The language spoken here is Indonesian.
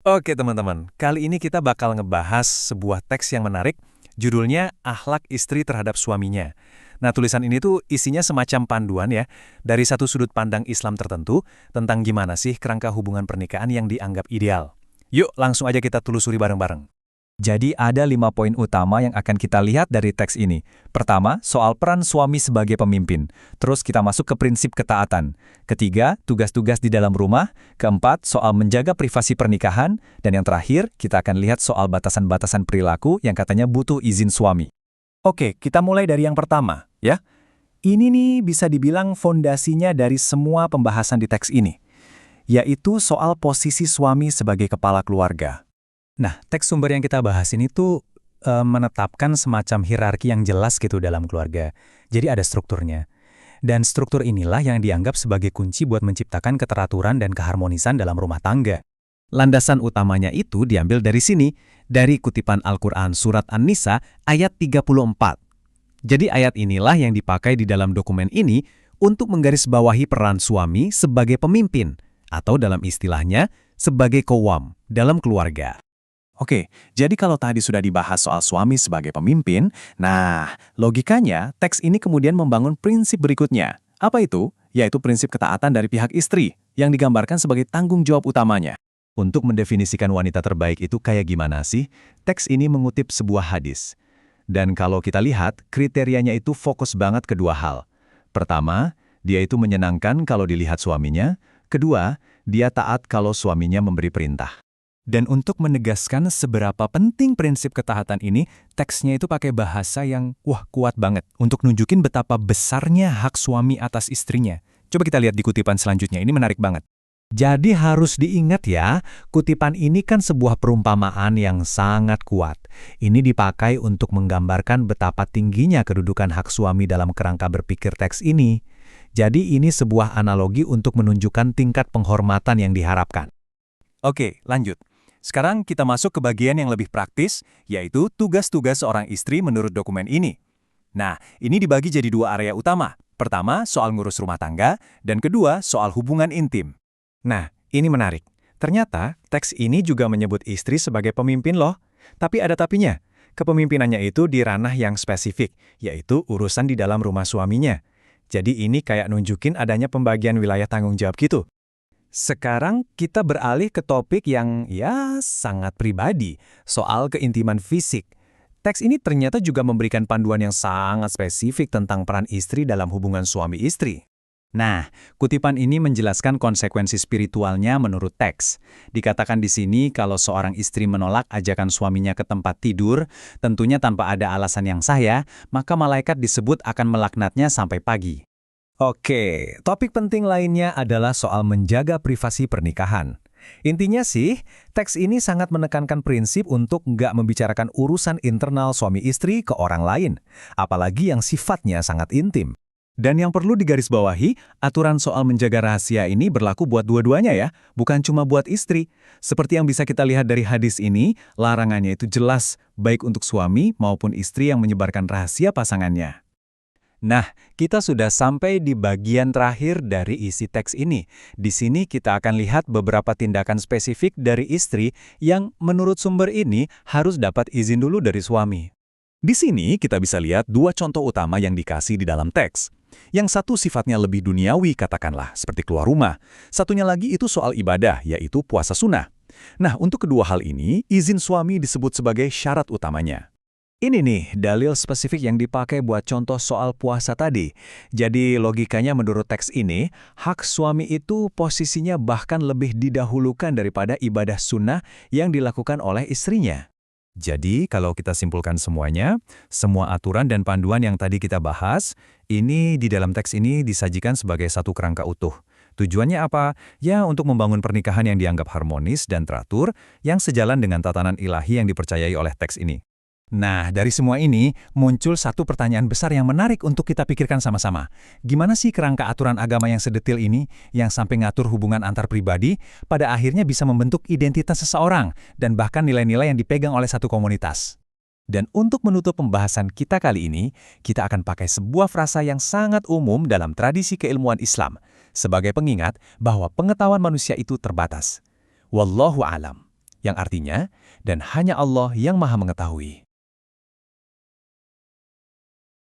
Oke teman-teman, kali ini kita bakal ngebahas sebuah teks yang menarik, judulnya Akhlak Istri Terhadap Suaminya. Nah, tulisan ini tuh isinya semacam panduan ya, dari satu sudut pandang Islam tertentu, tentang gimana sih kerangka hubungan pernikahan yang dianggap ideal. Yuk, langsung aja kita telusuri bareng-bareng. Jadi ada 5 poin utama yang akan kita lihat dari teks ini. Pertama, soal peran suami sebagai pemimpin. Terus kita masuk ke prinsip ketaatan. Ketiga, tugas-tugas di dalam rumah. Keempat, soal menjaga privasi pernikahan. Dan yang terakhir, kita akan lihat soal batasan-batasan perilaku yang katanya butuh izin suami. Oke, kita mulai dari yang pertama, ya. Ini nih bisa dibilang fondasinya dari semua pembahasan di teks ini, yaitu soal posisi suami sebagai kepala keluarga. Nah, teks sumber yang kita bahas ini tuh menetapkan semacam hierarki yang jelas gitu dalam keluarga. Jadi ada strukturnya. Dan struktur inilah yang dianggap sebagai kunci buat menciptakan keteraturan dan keharmonisan dalam rumah tangga. Landasan utamanya itu diambil dari sini, dari kutipan Al-Quran Surat An-Nisa ayat 34. Jadi ayat inilah yang dipakai di dalam dokumen ini untuk menggarisbawahi peran suami sebagai pemimpin, atau dalam istilahnya, sebagai qawwam dalam keluarga. Oke, jadi kalau tadi sudah dibahas soal suami sebagai pemimpin, nah, logikanya teks ini kemudian membangun prinsip berikutnya. Apa itu? Yaitu prinsip ketaatan dari pihak istri, yang digambarkan sebagai tanggung jawab utamanya. Untuk mendefinisikan wanita terbaik itu kayak gimana sih? Teks ini mengutip sebuah hadis. Dan kalau kita lihat, kriterianya itu fokus banget ke dua hal. Pertama, dia itu menyenangkan kalau dilihat suaminya. Kedua, dia taat kalau suaminya memberi perintah. Dan untuk menegaskan seberapa penting prinsip ketaatan ini, teksnya itu pakai bahasa yang kuat banget untuk nunjukin betapa besarnya hak suami atas istrinya. Coba kita lihat di kutipan selanjutnya, ini menarik banget. Jadi harus diingat ya, kutipan ini kan sebuah perumpamaan yang sangat kuat. Ini dipakai untuk menggambarkan betapa tingginya kedudukan hak suami dalam kerangka berpikir teks ini. Jadi ini sebuah analogi untuk menunjukkan tingkat penghormatan yang diharapkan. Oke, lanjut. Sekarang kita masuk ke bagian yang lebih praktis, yaitu tugas-tugas seorang istri menurut dokumen ini. Nah, ini dibagi jadi dua area utama. Pertama, soal ngurus rumah tangga, dan kedua, soal hubungan intim. Nah, ini menarik. Ternyata, teks ini juga menyebut istri sebagai pemimpin loh. Tapi ada tapinya. Kepemimpinannya itu di ranah yang spesifik, yaitu urusan di dalam rumah suaminya. Jadi ini kayak nunjukin adanya pembagian wilayah tanggung jawab gitu. Sekarang kita beralih ke topik yang sangat pribadi, soal keintiman fisik. Teks ini ternyata juga memberikan panduan yang sangat spesifik tentang peran istri dalam hubungan suami istri. Nah, kutipan ini menjelaskan konsekuensi spiritualnya menurut teks. Dikatakan di sini kalau seorang istri menolak ajakan suaminya ke tempat tidur, tentunya tanpa ada alasan yang sah ya, maka malaikat disebut akan melaknatnya sampai pagi. Oke, topik penting lainnya adalah soal menjaga privasi pernikahan. Intinya sih, teks ini sangat menekankan prinsip untuk nggak membicarakan urusan internal suami istri ke orang lain, apalagi yang sifatnya sangat intim. Dan yang perlu digarisbawahi, aturan soal menjaga rahasia ini berlaku buat dua-duanya ya, bukan cuma buat istri. Seperti yang bisa kita lihat dari hadis ini, larangannya itu jelas, baik untuk suami maupun istri yang menyebarkan rahasia pasangannya. Nah, kita sudah sampai di bagian terakhir dari isi teks ini. Di sini kita akan lihat beberapa tindakan spesifik dari istri yang menurut sumber ini harus dapat izin dulu dari suami. Di sini kita bisa lihat dua contoh utama yang dikasih di dalam teks. Yang satu sifatnya lebih duniawi katakanlah, seperti keluar rumah. Satunya lagi itu soal ibadah, yaitu puasa sunnah. Nah, untuk kedua hal ini, izin suami disebut sebagai syarat utamanya. Ini nih, dalil spesifik yang dipakai buat contoh soal puasa tadi. Jadi logikanya menurut teks ini, hak suami itu posisinya bahkan lebih didahulukan daripada ibadah sunnah yang dilakukan oleh istrinya. Jadi kalau kita simpulkan semuanya, semua aturan dan panduan yang tadi kita bahas, ini di dalam teks ini disajikan sebagai satu kerangka utuh. Tujuannya apa? Ya untuk membangun pernikahan yang dianggap harmonis dan teratur, yang sejalan dengan tatanan ilahi yang dipercayai oleh teks ini. Nah, dari semua ini, muncul satu pertanyaan besar yang menarik untuk kita pikirkan sama-sama. Gimana sih kerangka aturan agama yang sedetil ini, yang sampai ngatur hubungan antar pribadi, pada akhirnya bisa membentuk identitas seseorang, dan bahkan nilai-nilai yang dipegang oleh satu komunitas? Dan untuk menutup pembahasan kita kali ini, kita akan pakai sebuah frasa yang sangat umum dalam tradisi keilmuan Islam, sebagai pengingat bahwa pengetahuan manusia itu terbatas. Wallahu alam. yang artinya, dan hanya Allah yang Maha Mengetahui.